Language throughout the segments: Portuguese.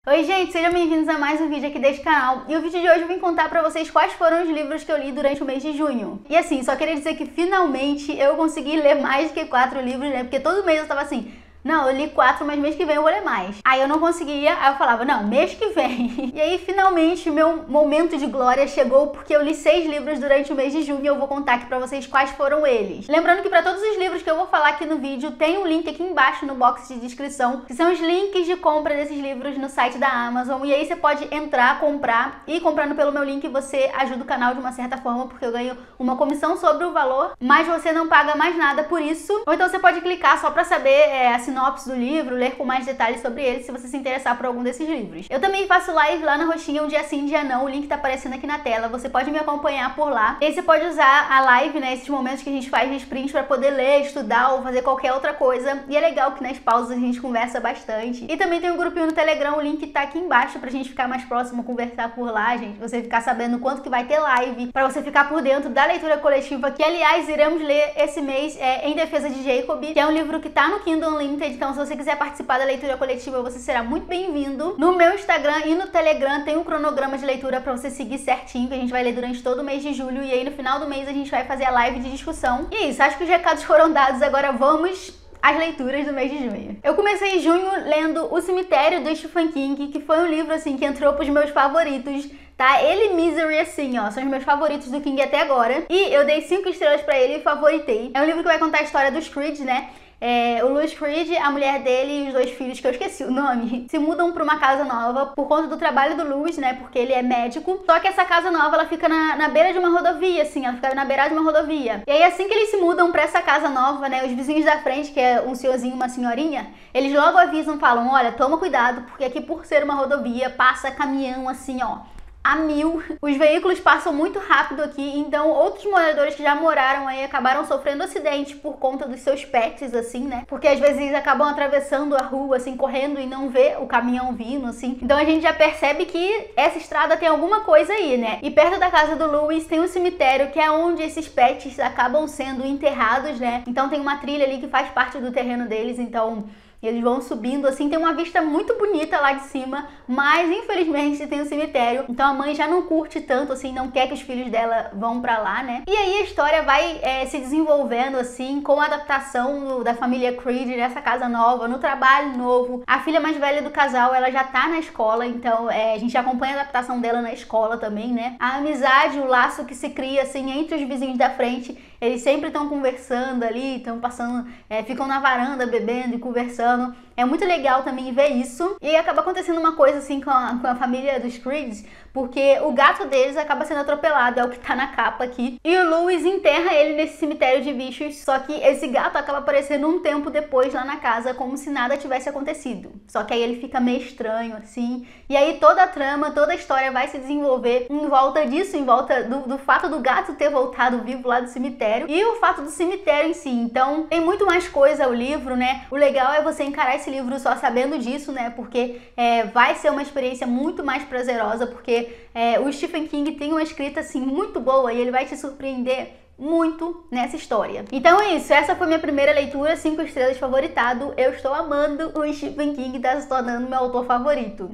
Oi gente, sejam bem-vindos a mais um vídeo aqui deste canal. E o vídeo de hoje eu vim contar pra vocês quais foram os livros que eu li durante o mês de junho. E assim, só queria dizer que finalmente eu consegui ler mais do que 4 livros, né? Porque todo mês eu tava assim, não, eu li 4, mas mês que vem eu vou ler mais. Aí eu não conseguia, aí eu falava, não, mês que vem. E aí finalmente meu momento de glória chegou, porque eu li 6 livros durante o mês de junho e eu vou contar aqui pra vocês quais foram eles. Lembrando que pra todos os livros que eu vou falar aqui no vídeo, tem um link aqui embaixo no box de descrição, que são os links de compra desses livros no site da Amazon. E aí você pode entrar, comprar, e comprando pelo meu link você ajuda o canal de uma certa forma, porque eu ganho uma comissão sobre o valor, mas você não paga mais nada por isso. Ou então você pode clicar só pra saber a sinopse do livro, ler com mais detalhes sobre ele, se você se interessar por algum desses livros. Eu também faço live lá na roxinha, um dia sim, um dia não, o link tá aparecendo aqui na tela, você pode me acompanhar por lá. E aí você pode usar a live, né, esses momentos que a gente faz de sprint pra poder ler, estudar ou fazer qualquer outra coisa. E é legal que nas pausas a gente conversa bastante. E também tem um grupinho no Telegram, o link tá aqui embaixo pra gente ficar mais próximo, conversar por lá, gente. Você ficar sabendo quanto que vai ter live, pra você ficar por dentro da leitura coletiva, que aliás iremos ler esse mês Em Defesa de Jacob, que é um livro que tá no Kindle Unlimited, então se você quiser participar da leitura coletiva, você será muito bem-vindo. No meu Instagram e no Telegram tem um cronograma de leitura pra você seguir certinho, que a gente vai ler durante todo o mês de julho, e aí no final do mês a gente vai fazer a live de discussão. E é isso, acho que os recados foram dados, agora vamos às leituras do mês de junho. Eu comecei em junho lendo O Cemitério, do Stephen King, que foi um livro assim que entrou pros meus favoritos. Tá? Ele e Misery, assim, ó, são os meus favoritos do King até agora. E eu dei 5 estrelas pra ele e favoritei. É um livro que vai contar a história dos Creed, né? O Louis Creed, a mulher dele e os 2 filhos, que eu esqueci o nome, se mudam pra uma casa nova por conta do trabalho do Louis, né? Porque ele é médico. Só que essa casa nova, ela fica na beira de uma rodovia, assim, ela fica na beirada de uma rodovia. E aí, assim que eles se mudam pra essa casa nova, né? Os vizinhos da frente, que é um senhorzinho e uma senhorinha, eles logo avisam, falam, olha, toma cuidado, porque aqui por ser uma rodovia, passa caminhão, assim, ó, a 1000. Os veículos passam muito rápido aqui, então outros moradores que já moraram aí acabaram sofrendo acidente por conta dos seus pets, assim, né? Porque às vezes eles acabam atravessando a rua, assim, correndo e não vê o caminhão vindo, assim. Então a gente já percebe que essa estrada tem alguma coisa aí, né? E perto da casa do Louis tem um cemitério, que é onde esses pets acabam sendo enterrados, né? Então tem uma trilha ali que faz parte do terreno deles, então eles vão subindo, assim, tem uma vista muito bonita lá de cima, mas infelizmente tem um cemitério, então a mãe já não curte tanto, assim, não quer que os filhos dela vão pra lá, né? E aí a história vai se desenvolvendo, assim, com a adaptação da família Creed nessa casa nova, no trabalho novo. A filha mais velha do casal, ela já tá na escola, então a gente acompanha a adaptação dela na escola também, né? A amizade, o laço que se cria, assim, entre os vizinhos da frente, eles sempre estão conversando ali, estão passando, ficam na varanda bebendo e conversando. É muito legal também ver isso. E acaba acontecendo uma coisa assim com a família dos Creeds, porque o gato deles acaba sendo atropelado, é o que tá na capa aqui. E o Louis enterra ele nesse cemitério de bichos, só que esse gato acaba aparecendo um tempo depois lá na casa, como se nada tivesse acontecido. Só que aí ele fica meio estranho, assim. E aí toda a trama, toda a história vai se desenvolver em volta disso, em volta do fato do gato ter voltado vivo lá do cemitério e o fato do cemitério em si. Então tem muito mais coisa o livro, né? O legal é você encarar esse livro só sabendo disso, né? Porque vai ser uma experiência muito mais prazerosa, porque o Stephen King tem uma escrita assim muito boa e ele vai te surpreender muito nessa história. Então é isso, essa foi minha primeira leitura, 5 estrelas, favoritado. Eu estou amando o Stephen King, tá se tornando meu autor favorito.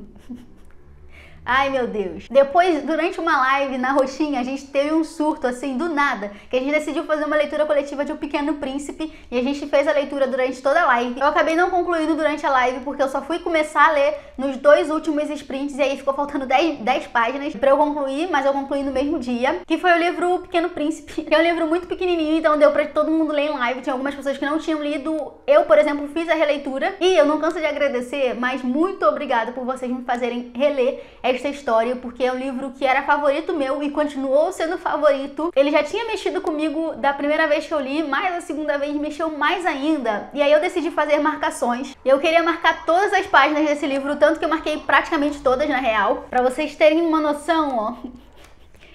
Ai, meu Deus. Depois, durante uma live na roxinha, a gente teve um surto, assim, do nada, que a gente decidiu fazer uma leitura coletiva de O Pequeno Príncipe, e a gente fez a leitura durante toda a live. Eu acabei não concluindo durante a live, porque eu só fui começar a ler nos 2 últimos sprints, e aí ficou faltando 10 páginas pra eu concluir, mas eu concluí no mesmo dia, que foi o livro O Pequeno Príncipe, que é um livro muito pequenininho, então deu pra todo mundo ler em live. Tinha algumas pessoas que não tinham lido. Eu, por exemplo, fiz a releitura, e eu não canso de agradecer, mas muito obrigada por vocês me fazerem reler esta história, porque é um livro que era favorito meu e continuou sendo favorito. Ele já tinha mexido comigo da primeira vez que eu li, mas a segunda vez mexeu mais ainda. E aí eu decidi fazer marcações. Eu queria marcar todas as páginas desse livro, tanto que eu marquei praticamente todas, na real. Pra vocês terem uma noção, ó,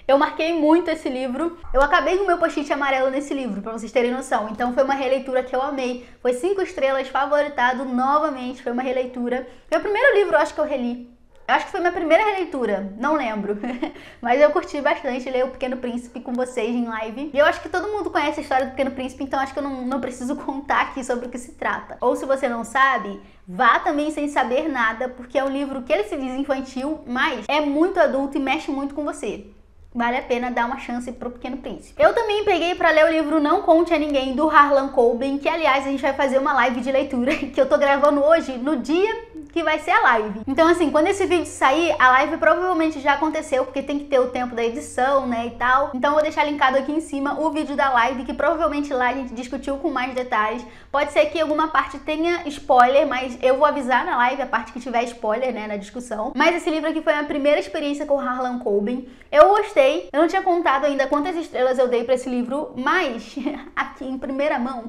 eu marquei muito esse livro. Eu acabei com o meu post-it amarelo nesse livro, pra vocês terem noção. Então foi uma releitura que eu amei. Foi 5 estrelas, favoritado novamente. Foi uma releitura. Foi o primeiro livro, eu acho, que eu reli. Eu acho que foi minha primeira releitura, não lembro. Mas eu curti bastante ler O Pequeno Príncipe com vocês em live. E eu acho que todo mundo conhece a história do Pequeno Príncipe, então acho que eu não preciso contar aqui sobre o que se trata. Ou se você não sabe, vá também sem saber nada, porque é um livro que ele se diz infantil, mas é muito adulto e mexe muito com você. Vale a pena dar uma chance pro Pequeno Príncipe. Eu também peguei pra ler o livro Não Conte a Ninguém, do Harlan Coben, que aliás a gente vai fazer uma live de leitura, que eu tô gravando hoje, no dia que vai ser a live. Então assim, quando esse vídeo sair, a live provavelmente já aconteceu, porque tem que ter o tempo da edição, né, e tal. Então eu vou deixar linkado aqui em cima o vídeo da live, que provavelmente lá a gente discutiu com mais detalhes. Pode ser que alguma parte tenha spoiler, mas eu vou avisar na live a parte que tiver spoiler, né, na discussão. Mas esse livro aqui foi a minha primeira experiência com o Harlan Coben. Eu gostei, eu não tinha contado ainda quantas estrelas eu dei pra esse livro, mas aqui em primeira mão,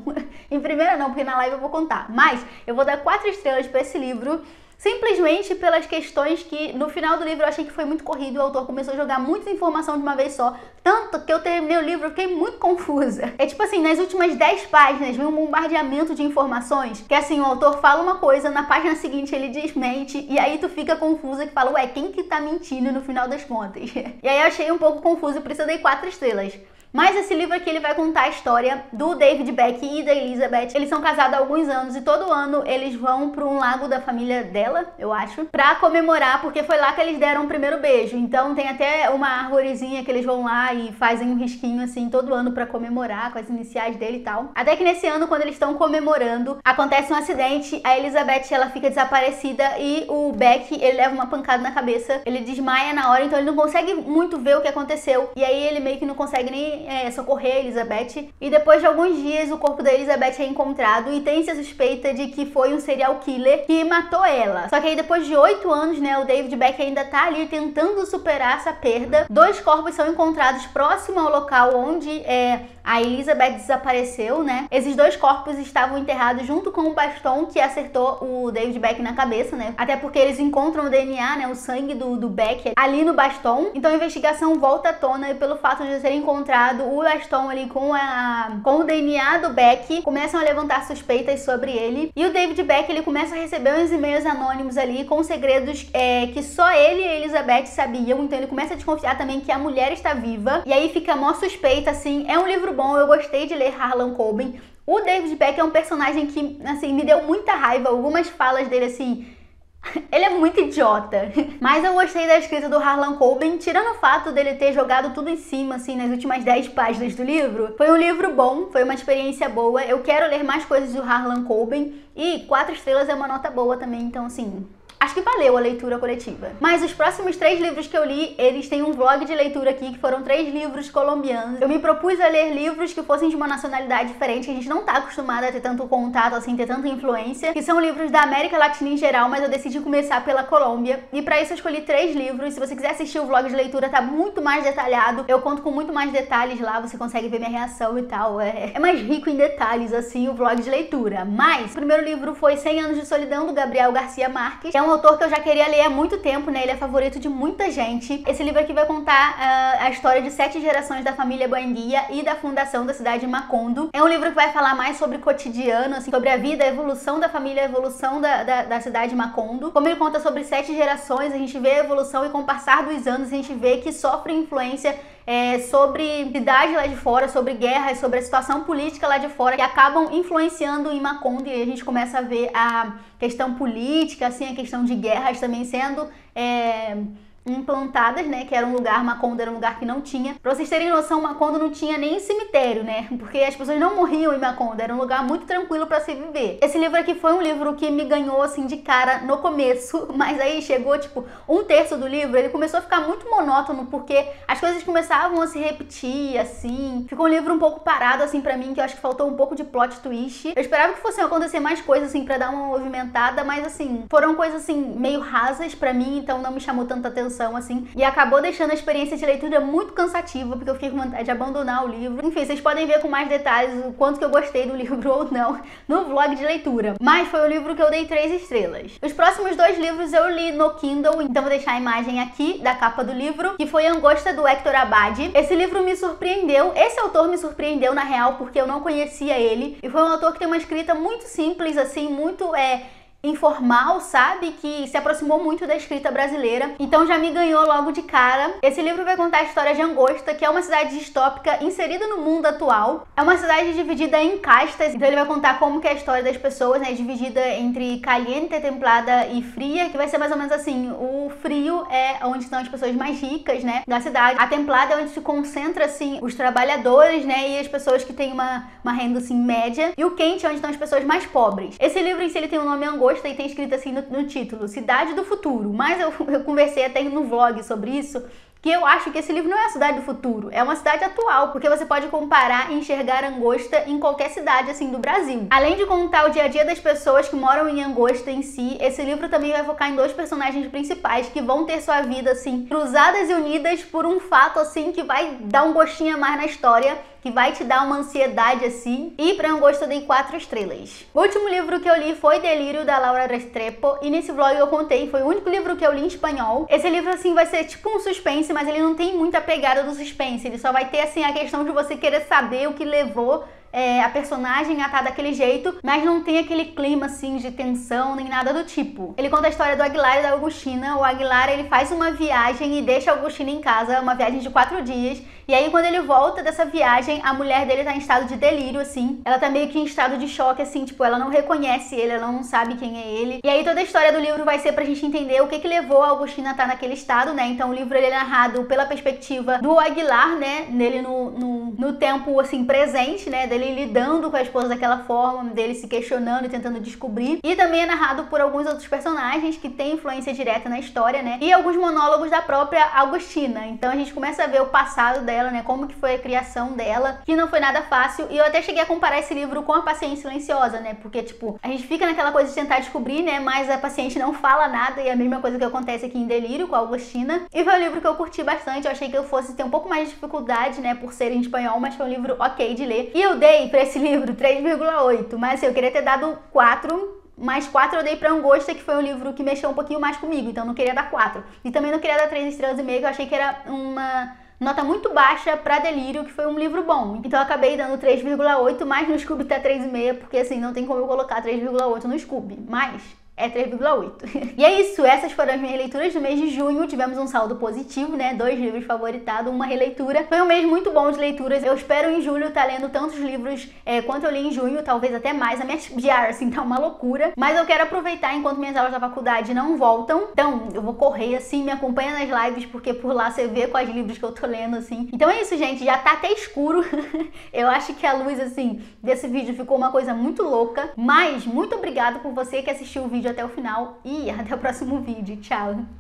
em primeira não, porque na live eu vou contar, mas eu vou dar 4 estrelas pra esse livro, simplesmente pelas questões que no final do livro eu achei que foi muito corrido, o autor começou a jogar muita informação de uma vez só, tanto que eu terminei o livro e fiquei muito confusa. É tipo assim, nas últimas 10 páginas vem um bombardeamento de informações, que assim, o autor fala uma coisa, na página seguinte ele desmente, e aí tu fica confusa, que fala, ué, quem que tá mentindo no final das contas? E aí eu achei um pouco confuso, por isso eu dei 4 estrelas. Mas esse livro aqui ele vai contar a história do David Beck e da Elizabeth. Eles são casados há alguns anos e todo ano eles vão para um lago da família dela, eu acho, pra comemorar, porque foi lá que eles deram o primeiro beijo. Então tem até uma arvorezinha que eles vão lá e fazem um risquinho assim todo ano pra comemorar com as iniciais dele e tal. Até que nesse ano, quando eles estão comemorando, acontece um acidente, a Elizabeth ela fica desaparecida e o Beck ele leva uma pancada na cabeça, ele desmaia na hora, então ele não consegue muito ver o que aconteceu. E aí ele meio que não consegue nem socorrer a Elizabeth, e depois de alguns dias o corpo da Elizabeth é encontrado e tem-se a suspeita de que foi um serial killer que matou ela. Só que aí depois de 8 anos, né, o David Beck ainda tá ali tentando superar essa perda. 2 corpos são encontrados próximo ao local onde a Elizabeth desapareceu, né? Esses 2 corpos estavam enterrados junto com o bastão que acertou o David Beck na cabeça, né? Até porque eles encontram o DNA, né, o sangue do Beck ali no bastão. Então a investigação volta à tona e pelo fato de ter encontrado o bastão ali com o DNA do Beck, começam a levantar suspeitas sobre ele. E o David Beck ele começa a receber uns e-mails anônimos ali com segredos que só ele e a Elizabeth sabiam. Então ele começa a desconfiar também que a mulher está viva. E aí fica mó suspeita, assim. É um livro bom, eu gostei de ler Harlan Coben. O David Beck é um personagem que, assim, me deu muita raiva. Algumas falas dele, assim, ele é muito idiota. Mas eu gostei da escrita do Harlan Coben, tirando o fato dele ter jogado tudo em cima, assim, nas últimas 10 páginas do livro. Foi um livro bom, foi uma experiência boa. Eu quero ler mais coisas do Harlan Coben. E 4 estrelas é uma nota boa também, então, assim, acho que valeu a leitura coletiva. Mas os próximos 3 livros que eu li, eles têm um vlog de leitura aqui, que foram 3 livros colombianos. Eu me propus a ler livros que fossem de uma nacionalidade diferente, que a gente não tá acostumado a ter tanto contato, assim, ter tanta influência, que são livros da América Latina em geral, mas eu decidi começar pela Colômbia. E pra isso eu escolhi 3 livros. Se você quiser assistir o vlog de leitura, tá muito mais detalhado. Eu conto com muito mais detalhes lá, você consegue ver minha reação e tal. É mais rico em detalhes, assim, o vlog de leitura. Mas o primeiro livro foi 100 Anos de Solidão, do Gabriel Garcia Marques, que é um autor que eu já queria ler há muito tempo, né? Ele é favorito de muita gente. Esse livro aqui vai contar a história de 7 gerações da família Buendia e da fundação da cidade de Macondo. É um livro que vai falar mais sobre o cotidiano, assim, sobre a vida, a evolução da família, a evolução da cidade de Macondo. Como ele conta sobre 7 gerações, a gente vê a evolução e com o passar dos anos a gente vê que sofre influência sobre cidade lá de fora, sobre guerras, sobre a situação política lá de fora, que acabam influenciando em Macondo, e a gente começa a ver a questão política, assim, a questão de guerras também sendo implantadas, né, que era um lugar, Macondo era um lugar que não tinha. Pra vocês terem noção, Macondo não tinha nem cemitério, né, porque as pessoas não morriam em Macondo, era um lugar muito tranquilo pra se viver. Esse livro aqui foi um livro que me ganhou, assim, de cara no começo, mas aí chegou, tipo, 1/3 do livro, ele começou a ficar muito monótono, porque as coisas começavam a se repetir, assim, ficou um livro um pouco parado, assim, pra mim, que eu acho que faltou um pouco de plot twist. Eu esperava que fossem acontecer mais coisas, assim, pra dar uma movimentada, mas, assim, foram coisas, assim, meio rasas pra mim, então não me chamou tanta atenção, assim, e acabou deixando a experiência de leitura muito cansativa, porque eu fiquei com vontade de abandonar o livro. Enfim, vocês podem ver com mais detalhes o quanto que eu gostei do livro ou não no vlog de leitura. Mas foi o livro que eu dei 3 estrelas. Os próximos 2 livros eu li no Kindle, então vou deixar a imagem aqui da capa do livro, que foi Angosta, do Hector Abad. Esse livro me surpreendeu, esse autor me surpreendeu na real, porque eu não conhecia ele, e foi um autor que tem uma escrita muito simples, assim, muito informal, sabe? Que se aproximou muito da escrita brasileira. Então já me ganhou logo de cara. Esse livro vai contar a história de Angosta, que é uma cidade distópica inserida no mundo atual. É uma cidade dividida em castas, então ele vai contar como que é a história das pessoas, né? Dividida entre caliente, templada e fria, que vai ser mais ou menos assim, o frio é onde estão as pessoas mais ricas, né, da cidade. A templada é onde se concentra, assim, os trabalhadores, né, e as pessoas que têm uma renda, assim, média. E o quente é onde estão as pessoas mais pobres. Esse livro em si, ele tem o nome Angosta e tem escrito assim no título, Cidade do Futuro. Mas eu conversei até no vlog sobre isso, que eu acho que esse livro não é a cidade do futuro, é uma cidade atual, porque você pode comparar e enxergar Angosta em qualquer cidade, assim, do Brasil. Além de contar o dia a dia das pessoas que moram em Angosta em si, esse livro também vai focar em dois personagens principais que vão ter sua vida, assim, cruzadas e unidas por um fato, assim, que vai dar um gostinho a mais na história, que vai te dar uma ansiedade, assim. E pra Angosta eu dei 4 estrelas. O último livro que eu li foi Delírio, da Laura Restrepo, e nesse vlog eu contei, foi o único livro que eu li em espanhol. Esse livro, assim, vai ser tipo um suspense, mas ele não tem muita pegada do suspense, ele só vai ter, assim, a questão de você querer saber o que levou a personagem a estar daquele jeito, mas não tem aquele clima, assim, de tensão, nem nada do tipo. Ele conta a história do Aguilar e da Augustina. O Aguilar, ele faz uma viagem e deixa a Augustina em casa, uma viagem de 4 dias, e aí quando ele volta dessa viagem, a mulher dele tá em estado de delírio, assim. Ela tá meio que em estado de choque, assim, tipo, ela não reconhece ele, ela não sabe quem é ele. E aí toda a história do livro vai ser pra gente entender o que levou a Augustina a estar naquele estado, né? Então o livro, ele é narrado pela perspectiva do Aguilar, né? Nele no tempo, assim, presente, né? Dele lidando com a esposa daquela forma, dele se questionando e tentando descobrir. E também é narrado por alguns outros personagens que têm influência direta na história, né? E alguns monólogos da própria Augustina. Então a gente começa a ver o passado dela, né? Como que foi a criação dela, que não foi nada fácil. E eu até cheguei a comparar esse livro com A Paciente Silenciosa, né? Porque, tipo, a gente fica naquela coisa de tentar descobrir, né? Mas a paciente não fala nada, e é a mesma coisa que acontece aqui em Delírio com a Augustina. E foi um livro que eu curti bastante. Eu achei que eu fosse ter um pouco mais de dificuldade, né? Por ser em espanhol, mas foi um livro ok de ler. E eu dei pra esse livro 3,8, mas assim, eu queria ter dado 4, mas 4 eu dei pra Angosta, que foi um livro que mexeu um pouquinho mais comigo, então não queria dar 4. E também não queria dar 3 estrelas e meio, que eu achei que era uma nota muito baixa pra Delírio, que foi um livro bom. Então eu acabei dando 3,8, mas no Scooby tá 3,5, porque assim, não tem como eu colocar 3,8 no Scooby, mas é 3,8. E é isso, essas foram as minhas leituras do mês de junho. Tivemos um saldo positivo, né? 2 livros favoritados, uma releitura. Foi um mês muito bom de leituras. Eu espero em julho estar lendo tantos livros quanto eu li em junho, talvez até mais. A minha diária, assim, tá uma loucura. Mas eu quero aproveitar enquanto minhas aulas da faculdade não voltam. Então, eu vou correr, assim, me acompanha nas lives, porque por lá você vê quais livros que eu tô lendo, assim. Então é isso, gente. Já tá até escuro. Eu acho que a luz, assim, desse vídeo ficou uma coisa muito louca. Mas, muito obrigada por você que assistiu o vídeo até o final e até o próximo vídeo. Tchau!